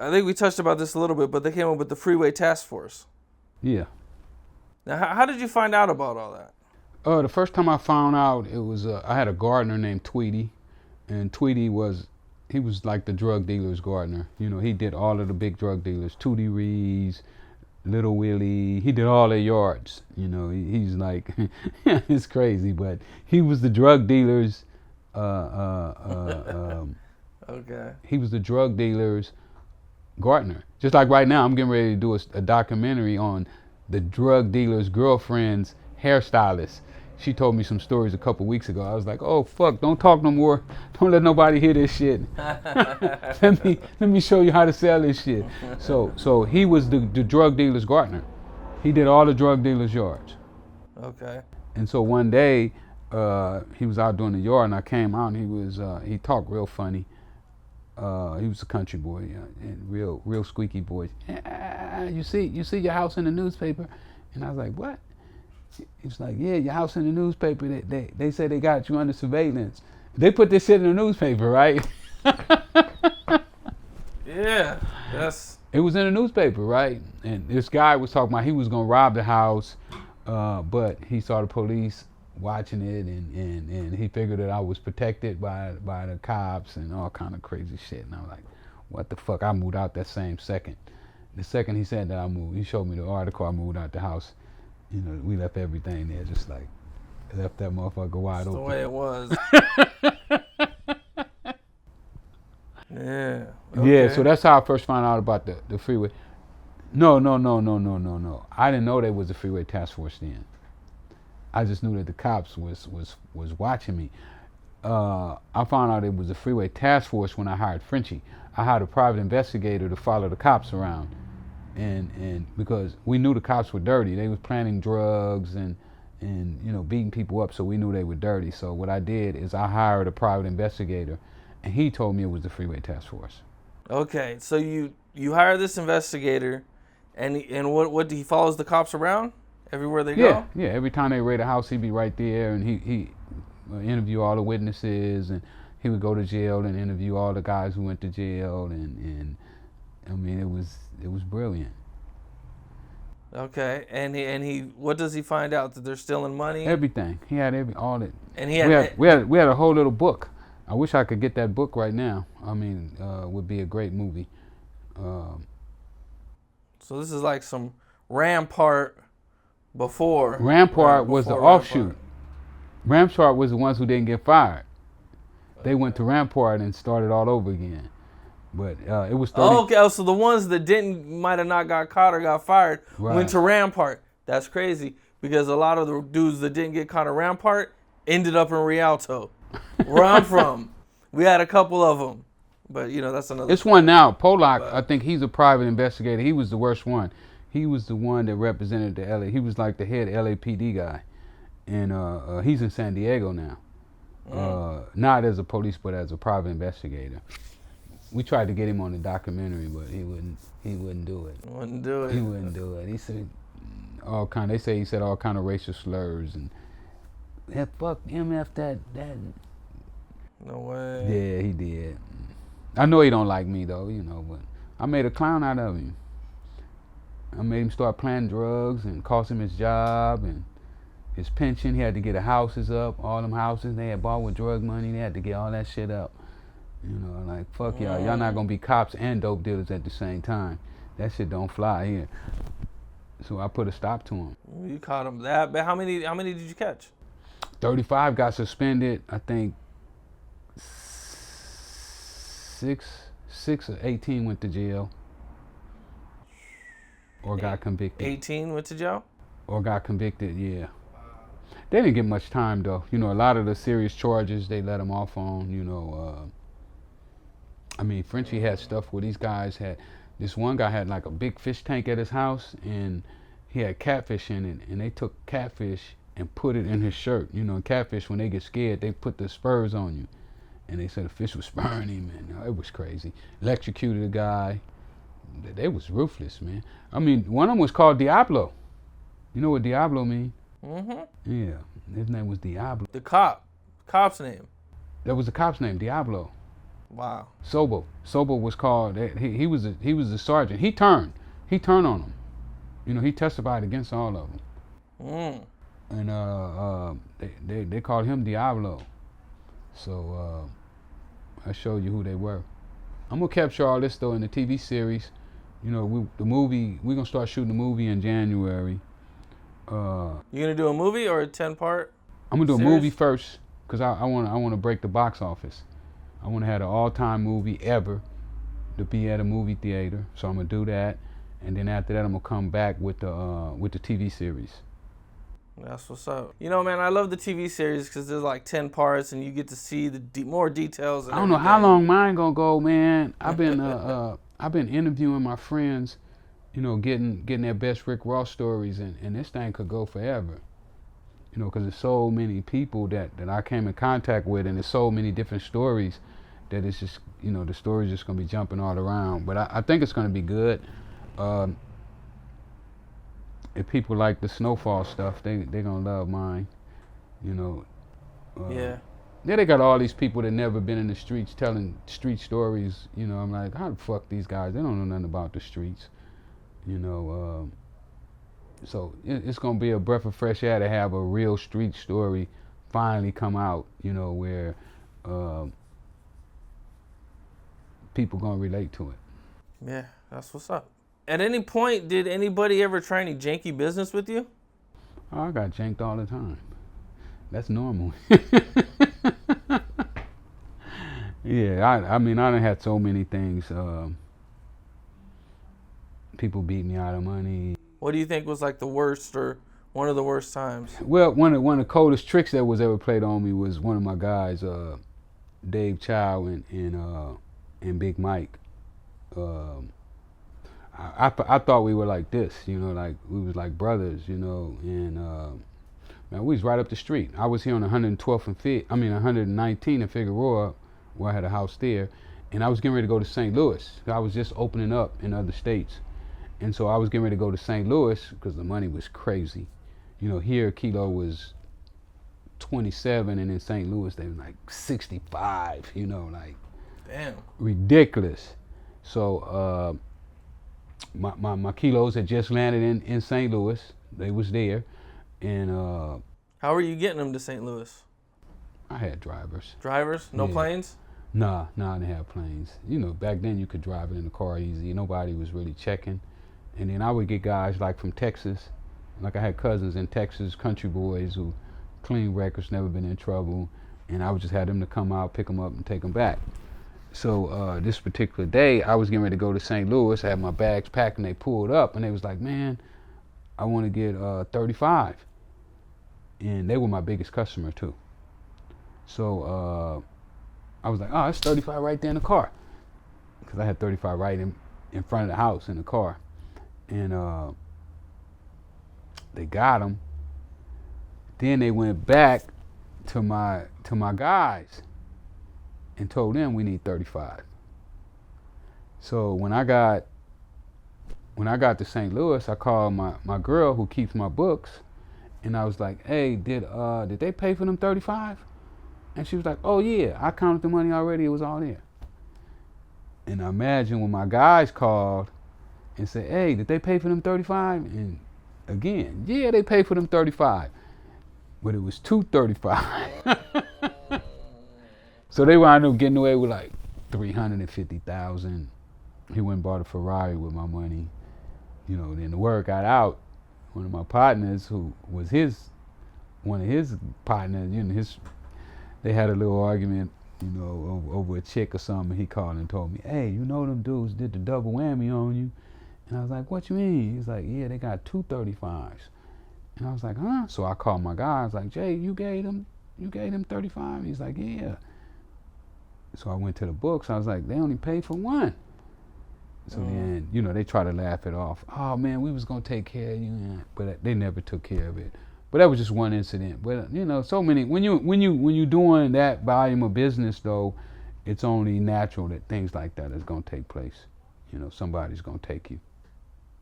I think we touched about this a little bit, but they came up with the Freeway Task Force. Yeah. Now, how did you find out about all that? The first time I found out, it was I had a gardener named Tweety, and Tweety was like the drug dealer's gardener. You know, he did all of the big drug dealers, Tootie Rees, Little Willie. He did all their yards. You know, he's like, it's crazy, but he was the drug dealers. Okay. He was the drug dealers gardener. Just like right now, I'm getting ready to do a documentary on the drug dealer's girlfriend's hairstylist. She told me some stories a couple weeks ago. I was like, oh fuck, don't talk no more. Don't let nobody hear this shit. let me show you how to sell this shit. So he was the drug dealer's gardener. He did all the drug dealer's yards. Okay. And so one day, he was out doing the yard, and I came out, and he talked real funny. He was a country boy, and real squeaky voice. You see your house in the newspaper? And I was like, what? He was like, yeah, your house in the newspaper. They say they got you under surveillance. They put this shit in the newspaper, right? Yeah, yes. It was in the newspaper, right? And this guy was talking about he was gonna rob the house, but he saw the police watching it, and he figured that I was protected by the cops and all kind of crazy shit. And I'm like, what the fuck? I moved out that same second. The second he said that I moved, he showed me the article. I moved out the house. You know, we left everything there, just like left that motherfucker wide open. The way it was. Yeah. Okay. Yeah, so that's how I first found out about the freeway. No. I didn't know there was a freeway task force then. I just knew that the cops was watching me. I found out it was a freeway task force when I hired Frenchie. I hired a private investigator to follow the cops around, and because we knew the cops were dirty, they was planting drugs and you know beating people up, so we knew they were dirty. So what I did is I hired a private investigator, and he told me it was the freeway task force. Okay, so you hire this investigator, and what he follows the cops around everywhere they go? Yeah. Every time they raid a house, he'd be right there, and he interview all the witnesses, and he would go to jail and interview all the guys who went to jail, and I mean it was brilliant. Okay, and he what does he find out, that they're stealing money? Everything. He had all that. And we had a whole little book. I wish I could get that book right now. I mean, would be a great movie. So this is like some Rampart before. Rampart was the offshoot. Rampart was the ones who didn't get fired. They went to Rampart and started all over again. But it was 30. Oh, okay, so the ones that might have not got caught or got fired went to Rampart. That's crazy, because a lot of the dudes that didn't get caught at Rampart ended up in Rialto, where I'm from. We had a couple of them, but you know that's another. It's one now. Polak, I think he's a private investigator. He was the worst one. He was the one that represented the LA. He was like the head LAPD guy, and he's in San Diego now. Not as a police, but as a private investigator. We tried to get him on the documentary, but he wouldn't do it. Wouldn't do it. He wouldn't do it. He said all kind. They say he said all kind of racial slurs and fuck MF that. No way. Yeah, he did. I know he don't like me though, you know, but I made a clown out of him. I made him start planting drugs and cost him his job and his pension. He had to get the houses up, all them houses they had bought with drug money. They had to get all that shit up. You know, like, fuck y'all. Y'all not gonna be cops and dope dealers at the same time. That shit don't fly here. So I put a stop to him. You caught him that bad. How many did you catch? 35 got suspended. I think 6 or 18 went to jail. Or got convicted. 18 went to jail? Or got convicted, yeah. They didn't get much time though. You know, a lot of the serious charges they let them off on, you know. I mean, Frenchie had stuff where these guys had, this one guy had like a big fish tank at his house, and he had catfish in it, and they took catfish and put it in his shirt. You know, catfish, when they get scared, they put the spurs on you. And they said the fish was spurring him, and it was crazy. Electrocuted a guy. They was ruthless, man. I mean, one of them was called Diablo. You know what Diablo mean? Mm-hmm. Yeah, his name was Diablo. The cop's name. That was the cop's name, Diablo. Wow. Sobo was called. He was the sergeant. He turned on them. You know, he testified against all of them. And they called him Diablo. So I showed you who they were. I'm gonna capture all this though in the TV series. You know, we're gonna start shooting the movie in January. You gonna do a movie or a 10-part? I'm gonna do series? a movie first because I want to break the box office. I want to have the all-time movie ever to be at a movie theater. So I'm gonna do that, and then after that I'm gonna come back with the TV series. That's what's up. You know, man, I love the TV series because there's like 10 parts, and you get to see the more details. And I don't know how long mine gonna go, man. I've been interviewing my friends, you know, getting their best Rick Ross stories, and this thing could go forever. You know, because there's so many people that I came in contact with, and there's so many different stories that it's just, you know, the story's just gonna be jumping all around. But I think it's gonna be good. If people like the snowfall stuff, they gonna love mine. You know. Yeah. Yeah, they got all these people that never been in the streets telling street stories. You know, I'm like, how the fuck these guys? They don't know nothing about the streets. You know. So it's gonna be a breath of fresh air to have a real street story finally come out. You know, where people gonna relate to it. Yeah, that's what's up. At any point, did anybody ever try any janky business with you? Oh, I got janked all the time. That's normal. Yeah, I mean, I done had so many things. People beat me out of money. What do you think was like the worst or one of the worst times? Well, one of the coldest tricks that was ever played on me was one of my guys, Dave Chow and Big Mike. I thought we were like this, you know, like we was like brothers, you know, and man, we was right up the street. I was here on 112th and 119 in Figueroa, where I had a house there, and I was getting ready to go to St. Louis. I was just opening up in other states, and so I was getting ready to go to St. Louis because the money was crazy. You know, here a kilo was 27, and in St. Louis they were like 65. You know, like damn, ridiculous. So. My kilos had just landed in St. Louis. They was there, and how were you getting them to St. Louis? I had drivers. Drivers? No planes? Nah, I didn't have planes. You know, back then you could drive it in the car easy. Nobody was really checking. And then I would get guys like from Texas. Like I had cousins in Texas, country boys who clean records, never been in trouble, and I would just have them to come out, pick them up, and take them back. So this particular day, I was getting ready to go to St. Louis. I had my bags packed, and they pulled up, and they was like, man, I want to get 35. And they were my biggest customer, too. So I was like, oh, it's 35 right there in the car. Because I had 35 right in front of the house in the car. And they got them. Then they went back to my guys and told them we need 35. So when I got to St. Louis, I called my girl who keeps my books, and I was like, hey, did they pay for them 35? And she was like, oh yeah, I counted the money already, it was all there. And I imagine when my guys called and said, hey, did they pay for them 35? And again, yeah, they paid for them 35. But it was 235. So they wound up getting away with like $350,000. He went and bought a Ferrari with my money. You know, then the word got out. One of my partners, who was one of his partners, you know, they had a little argument, you know, over a chick or something. He called and told me, hey, you know them dudes did the double whammy on you. And I was like, what you mean? He's like, yeah, they got 235s. And I was like, huh? So I called my guy. I was like, Jay, you gave them 35? He's like, yeah. So I went to the books. I was like, they only paid for one. So then, you know, they try to laugh it off. Oh man, we was gonna take care of you, but they never took care of it. But that was just one incident. But you know, so many. When you doing that volume of business, though, it's only natural that things like that is gonna take place. You know, somebody's gonna take you.